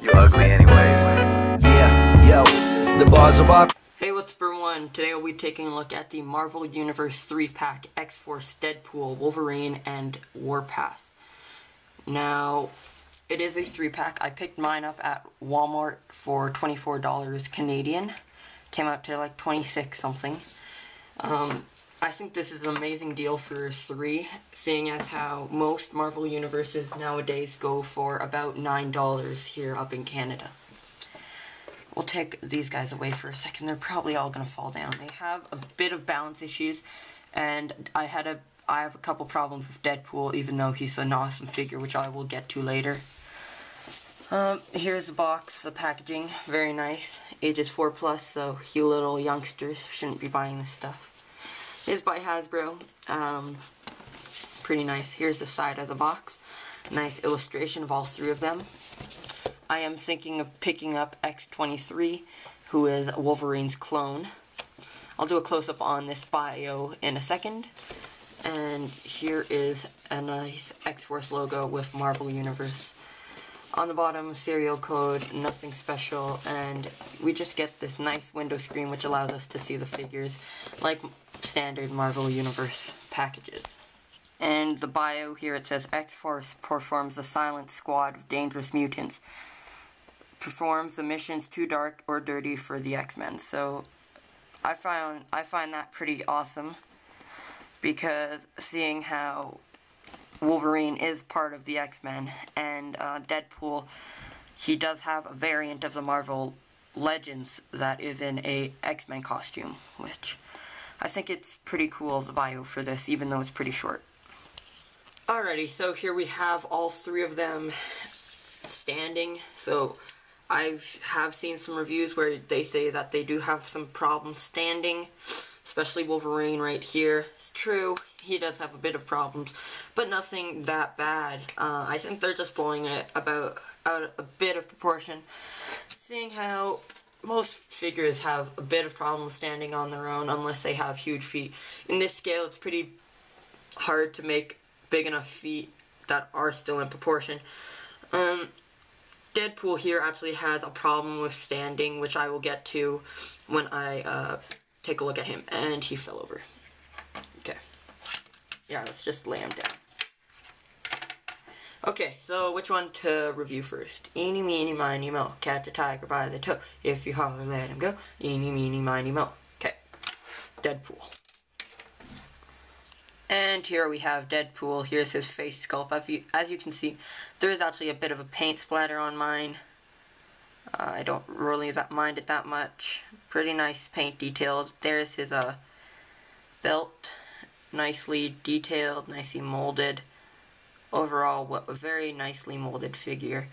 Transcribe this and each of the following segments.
You ugly anyways. Yeah, yo, the bars are up. Hey, what's up everyone? Today we'll be taking a look at the Marvel Universe 3-pack X-Force, Deadpool, Wolverine, and Warpath. Now, it is a 3-pack. I picked mine up at Walmart for $24 Canadian. Came out to like 26 something. I think this is an amazing deal for 3, seeing as how most Marvel Universes nowadays go for about $9 here up in Canada. We'll take these guys away for a second. They're probably all going to fall down. They have a bit of balance issues, and I have a couple problems with Deadpool, even though he's an awesome figure, which I will get to later. Here's the box, the packaging, very nice. Ages 4+, so you little youngsters shouldn't be buying this stuff. It's by Hasbro. Pretty nice. Here's the side of the box. Nice illustration of all 3 of them. I am thinking of picking up X-23, who is Wolverine's clone. I'll do a close-up on this bio in a second. And here is a nice X-Force logo with Marvel Universe. On the bottom, serial code, nothing special, and we just get this nice window screen which allows us to see the figures like standard Marvel Universe packages. And the bio here, it says X-Force performs the silent squad of dangerous mutants. Performs the missions too dark or dirty for the X-Men. So I find that pretty awesome, because seeing how Wolverine is part of the X-Men, and Deadpool, he does have a variant of the Marvel Legends that is in a X-Men costume, which I think it's pretty cool, the bio for this, even though it's pretty short. Alrighty, so here we have all 3 of them standing. So I have seen some reviews where they say that they do have some problems standing, especially Wolverine right here. It's true, he does have a bit of problems, but nothing that bad. I think they're just blowing it out a bit of proportion, seeing how most figures have a bit of problems standing on their own unless they have huge feet. In this scale, it's pretty hard to make big enough feet that are still in proportion. Deadpool here actually has a problem with standing, which I will get to when I take a look at him. And he fell over. Okay. Yeah, let's just lay him down. Okay, so which one to review first? Eeny, meeny, miny, moe. Catch a tiger by the toe. If you holler, let him go. Eeny, meeny, miny, moe. Okay. Deadpool. And here we have Deadpool. Here's his face sculpt. As you can see, there is actually a bit of a paint splatter on mine. I don't really mind it that much. Pretty nice paint details. There's his belt. Nicely detailed, nicely molded. Overall, a very nicely molded figure.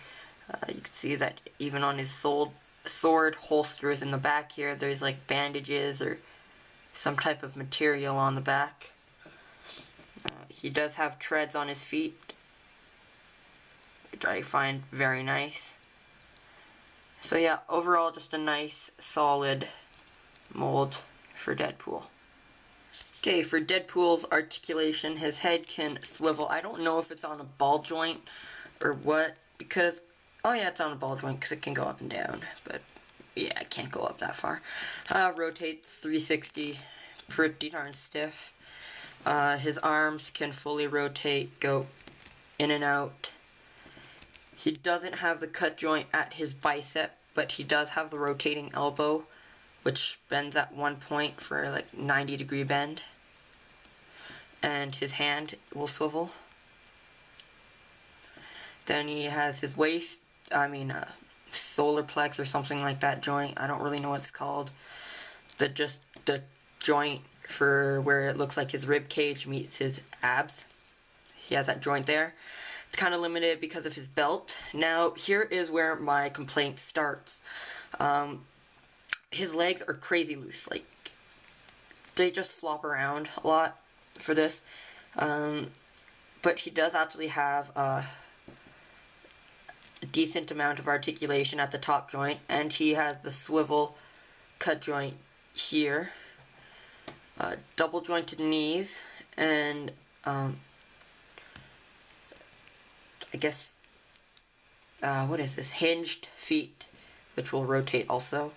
You can see that even on his sword holsters in the back here, there's like bandages or some type of material on the back. He does have treads on his feet, which I find very nice. So yeah, overall just a nice, solid mold for Deadpool. Okay, for Deadpool's articulation, his head can swivel. I don't know if it's on a ball joint or what, because, oh yeah, it's on a ball joint because it can go up and down, but yeah, it can't go up that far. Rotates 360, pretty darn stiff. His arms can fully rotate, go in and out. He doesn't have the cut joint at his bicep, but he does have the rotating elbow, which bends at one point for like 90-degree bend. And his hand will swivel. Then he has his waist, solar plex or something like that joint. I don't really know what it's called. The joint for where it looks like his rib cage meets his abs. He has that joint there. It's kind of limited because of his belt. Now, here is where my complaint starts. His legs are crazy loose. Like, they just flop around a lot for this. But he does actually have a decent amount of articulation at the top joint, and he has the swivel cut joint here. Double jointed knees, and I guess what is this? Hinged feet, which will rotate also.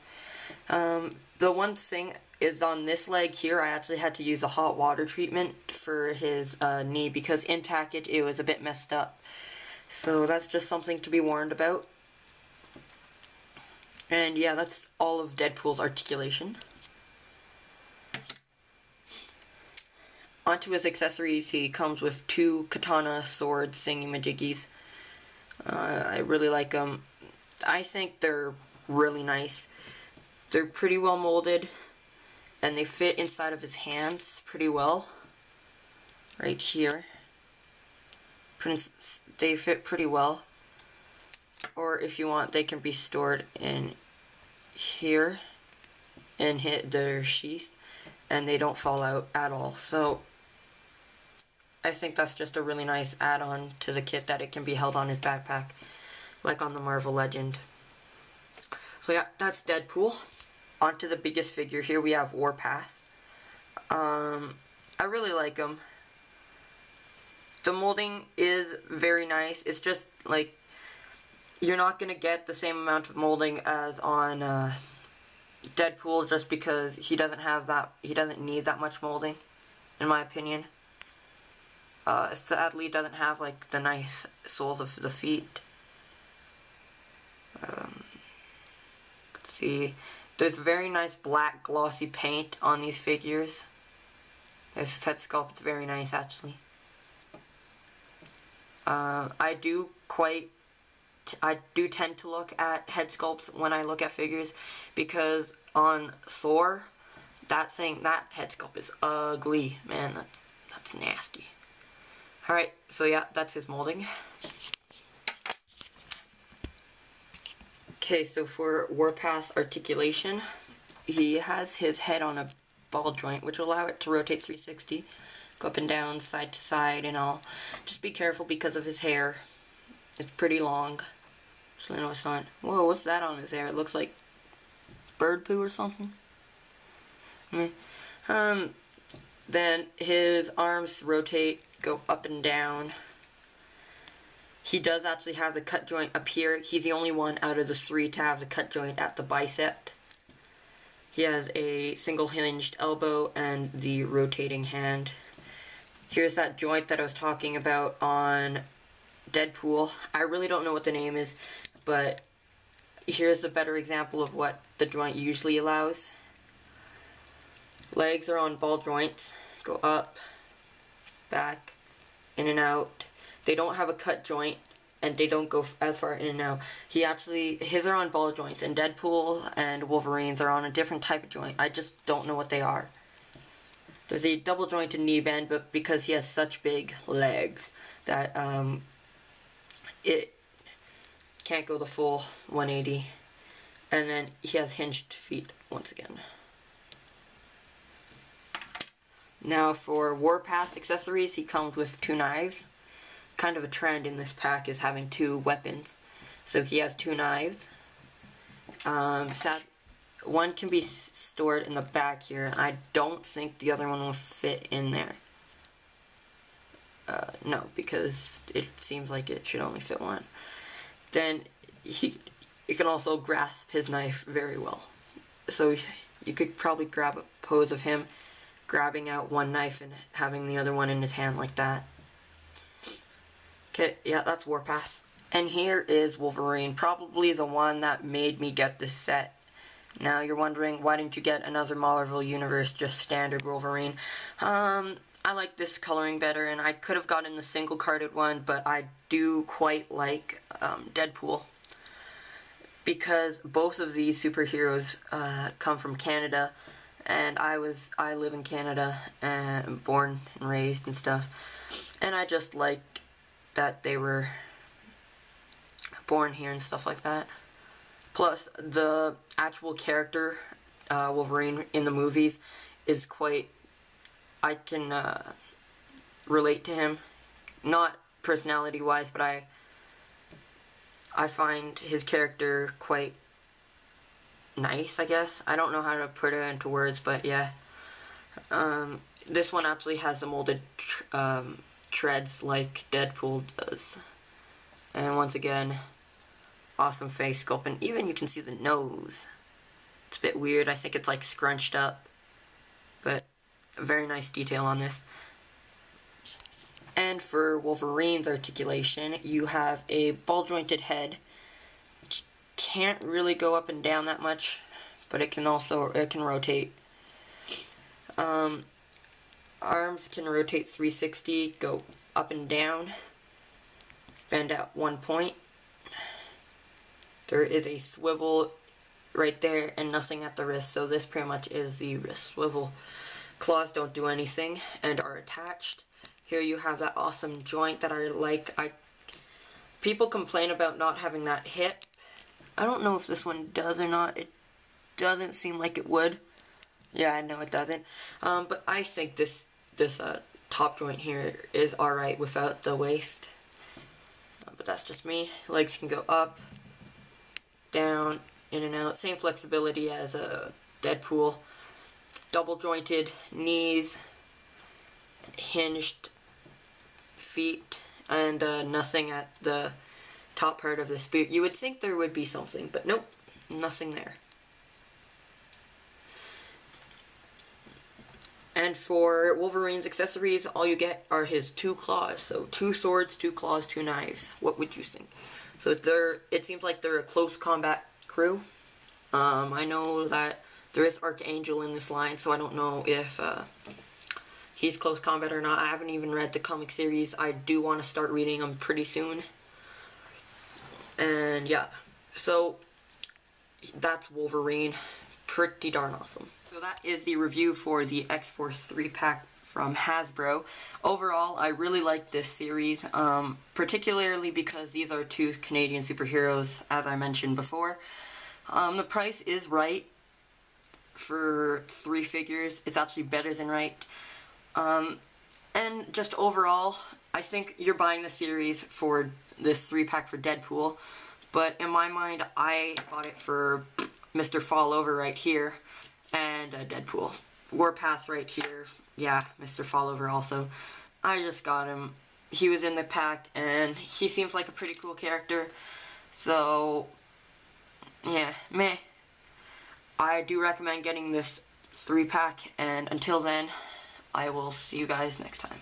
The one thing is on this leg here, I actually had to use a hot water treatment for his knee because in package it was a bit messed up. So that's just something to be warned about. And yeah, that's all of Deadpool's articulation. Onto his accessories, he comes with 2 katana sword thingy-majiggies. I really like them. I think they're really nice. They're pretty well molded, and they fit inside of his hands pretty well. Right here. They fit pretty well. Or if you want, they can be stored in here and hit their sheath, and they don't fall out at all. So I think that's just a really nice add-on to the kit, that it can be held on his backpack like on the Marvel Legend. So yeah, that's Deadpool. On to the biggest figure. Here we have Warpath. I really like him. The molding is very nice. It's just like you're not gonna get the same amount of molding as on Deadpool, just because he doesn't have that. He doesn't need that much molding, in my opinion. Sadly, doesn't have like the nice soles of the feet. Let's see. There's very nice black glossy paint on these figures. This head sculpt, it's very nice actually. I do tend to look at head sculpts when I look at figures, because on Thor, that head sculpt is ugly, man. That's nasty. Alright, so yeah, that's his molding. Okay, so for Warpath articulation, he has his head on a ball joint, which will allow it to rotate 360, go up and down, side to side, and all. Just be careful because of his hair. It's pretty long. Actually, no, it's not. Whoa, what's that on his hair? It looks like bird poo or something. Then his arms rotate, go up and down. He does actually have the cut joint up here. He's the only one out of the 3 to have the cut joint at the bicep. He has a single hinged elbow and the rotating hand. Here's that joint that I was talking about on Deadpool. I really don't know what the name is, but here's a better example of what the joint usually allows. Legs are on ball joints, go up, back, in and out. They don't have a cut joint, and they don't go as far in and out. His are on ball joints, and Deadpool and Wolverine's are on a different type of joint. I just don't know what they are. There's a double jointed knee bend, but because he has such big legs that it can't go the full 180. And then he has hinged feet once again. Now for Warpath accessories, he comes with 2 knives. Kind of a trend in this pack is having 2 weapons. So he has 2 knives. One can be stored in the back here, and I don't think the other one will fit in there. No, because it seems like it should only fit one. Then you can also grasp his knife very well. So you could probably grab a pose of him grabbing out one knife and having the other one in his hand like that. Okay, yeah, that's Warpath. And here is Wolverine, probably the one that made me get this set. Now you're wondering, why didn't you get another Marvel Universe, just standard Wolverine? I like this coloring better, and I could have gotten the single carded one, but I do quite like Deadpool. Because both of these superheroes come from Canada, and I live in Canada, and born and raised and stuff. And I just like that they were born here and stuff like that. Plus, the actual character, Wolverine, in the movies is quite... I can relate to him. Not personality-wise, but I find his character quite nice, I guess. I don't know how to put it into words, but yeah. This one actually has the molded treads like Deadpool does. And once again, Awesome face sculpt, and even you can see the nose. It's a bit weird. I think it's like scrunched up, but a very nice detail on this. And for Wolverine's articulation, you have a ball-jointed head. Which can't really go up and down that much, but it can rotate. Arms can rotate 360, go up and down, bend at 1 point. There is a swivel right there and nothing at the wrist, so this pretty much is the wrist swivel. Claws don't do anything and are attached. Here you have that awesome joint that I like. People complain about not having that hip. I don't know if this one does or not. It doesn't seem like it would. Yeah, I know it doesn't. But I think this top joint here is alright without the waist. But that's just me. Legs can go up, down, in and out. Same flexibility as a Deadpool. Double jointed knees, hinged feet, and nothing at the top part of this boot. You would think there would be something, but nope, nothing there. And for Wolverine's accessories, all you get are his 2 claws. So 2 swords, 2 claws, 2 knives. What would you think? So it seems like they're a close combat crew. I know that there is Archangel in this line, so I don't know if he's close combat or not. I haven't even read the comic series. I do want to start reading them pretty soon. And yeah, so that's Wolverine. Pretty darn awesome. So that is the review for the X-Force 3-pack from Hasbro. Overall, I really like this series, particularly because these are 2 Canadian superheroes, as I mentioned before. The price is right for 3 figures. It's actually better than right. And just overall, I think you're buying the series for this 3-pack for Deadpool, but in my mind, I bought it for Mr. Fallover right here, and Deadpool. Warpath right here, yeah, Mr. Fallover also. I just got him. He was in the pack, and he seems like a pretty cool character, so, yeah, meh. I do recommend getting this 3-pack, and until then, I will see you guys next time.